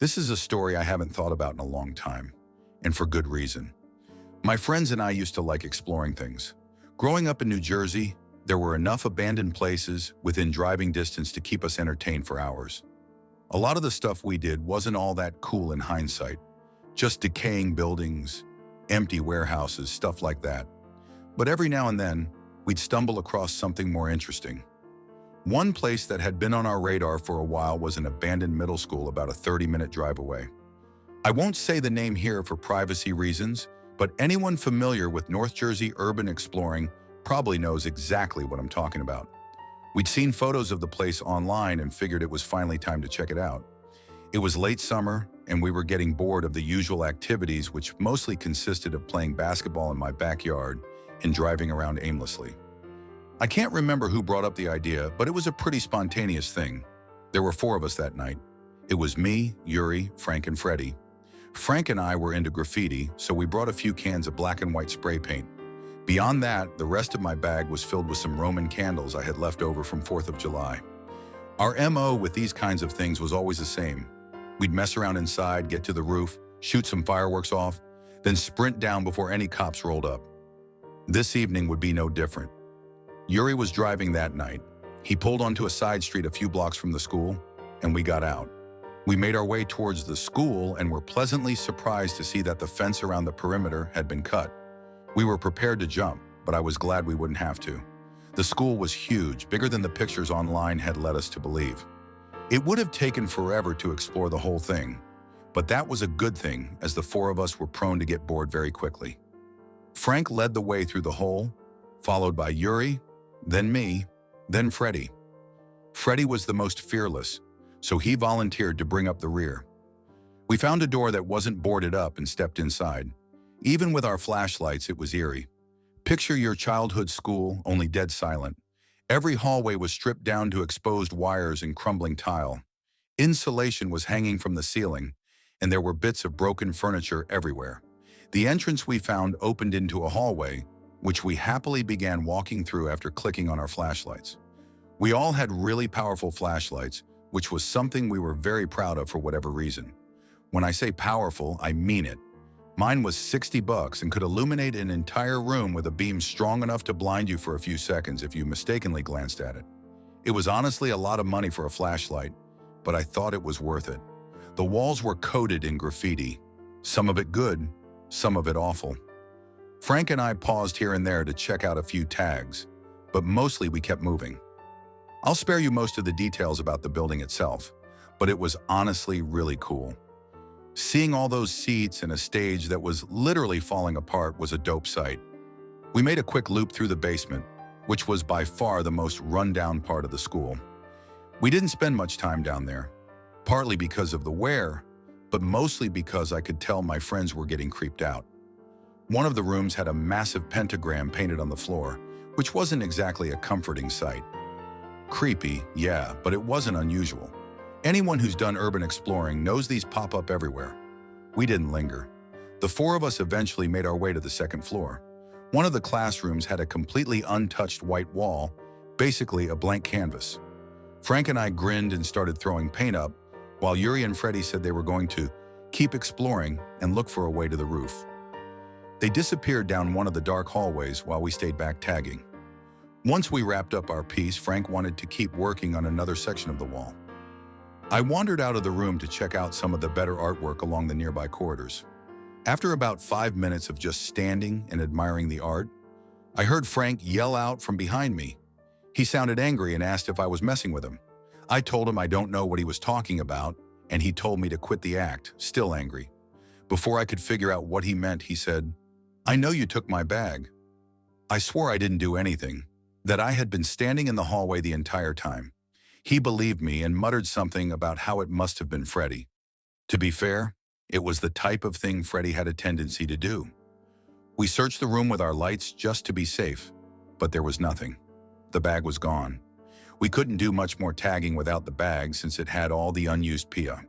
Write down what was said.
This is a story I haven't thought about in a long time, and for good reason. My friends and I used to like exploring things. Growing up in New Jersey, there were enough abandoned places within driving distance to keep us entertained for hours. A lot of the stuff we did wasn't all that cool in hindsight, just decaying buildings, empty warehouses, stuff like that. But every now and then, we'd stumble across something more interesting. One place that had been on our radar for a while was an abandoned middle school about a 30-minute drive away. I won't say the name here for privacy reasons, but anyone familiar with North Jersey urban exploring probably knows exactly what I'm talking about. We'd seen photos of the place online and figured it was finally time to check it out. It was late summer, and we were getting bored of the usual activities, which mostly consisted of playing basketball in my backyard and driving around aimlessly. I can't remember who brought up the idea, but it was a pretty spontaneous thing. There were 4 of us that night. It was me, Yuri, Frank, and Freddie. Frank and I were into graffiti, so we brought a few cans of black and white spray paint. Beyond that, the rest of my bag was filled with some Roman candles I had left over from 4th of July. Our MO with these kinds of things was always the same. We'd mess around inside, get to the roof, shoot some fireworks off, then sprint down before any cops rolled up. This evening would be no different. Yuri was driving that night. He pulled onto a side street a few blocks from the school, and we got out. We made our way towards the school and were pleasantly surprised to see that the fence around the perimeter had been cut. We were prepared to jump, but I was glad we wouldn't have to. The school was huge, bigger than the pictures online had led us to believe. It would have taken forever to explore the whole thing, but that was a good thing as the 4 of us were prone to get bored very quickly. Frank led the way through the hole, followed by Yuri, then me, then Freddie. Freddie was the most fearless, so he volunteered to bring up the rear. We found a door that wasn't boarded up and stepped inside. Even with our flashlights, it was eerie. Picture your childhood school, only dead silent. Every hallway was stripped down to exposed wires and crumbling tile. Insulation was hanging from the ceiling, and there were bits of broken furniture everywhere. The entrance we found opened into a hallway, which we happily began walking through after clicking on our flashlights. We all had really powerful flashlights, which was something we were very proud of for whatever reason. When I say powerful, I mean it. Mine was $60 and could illuminate an entire room with a beam strong enough to blind you for a few seconds if you mistakenly glanced at it. It was honestly a lot of money for a flashlight, but I thought it was worth it. The walls were coated in graffiti, some of it good, some of it awful. Frank and I paused here and there to check out a few tags, but mostly we kept moving. I'll spare you most of the details about the building itself, but it was honestly really cool. Seeing all those seats and a stage that was literally falling apart was a dope sight. We made a quick loop through the basement, which was by far the most run-down part of the school. We didn't spend much time down there, partly because of the wear, but mostly because I could tell my friends were getting creeped out. One of the rooms had a massive pentagram painted on the floor, which wasn't exactly a comforting sight. Creepy, yeah, but it wasn't unusual. Anyone who's done urban exploring knows these pop up everywhere. We didn't linger. The 4 of us eventually made our way to the 2nd floor. One of the classrooms had a completely untouched white wall, basically a blank canvas. Frank and I grinned and started throwing paint up, while Yuri and Freddie said they were going to keep exploring and look for a way to the roof. They disappeared down one of the dark hallways while we stayed back tagging. Once we wrapped up our piece, Frank wanted to keep working on another section of the wall. I wandered out of the room to check out some of the better artwork along the nearby corridors. After about 5 minutes of just standing and admiring the art, I heard Frank yell out from behind me. He sounded angry and asked if I was messing with him. I told him I don't know what he was talking about, and he told me to quit the act, still angry. Before I could figure out what he meant, he said, "I know you took my bag." I swore I didn't do anything, that I had been standing in the hallway the entire time. He believed me and muttered something about how it must have been Freddie. To be fair, it was the type of thing Freddie had a tendency to do. We searched the room with our lights just to be safe, but there was nothing. The bag was gone. We couldn't do much more tagging without the bag since it had all the unused PIA.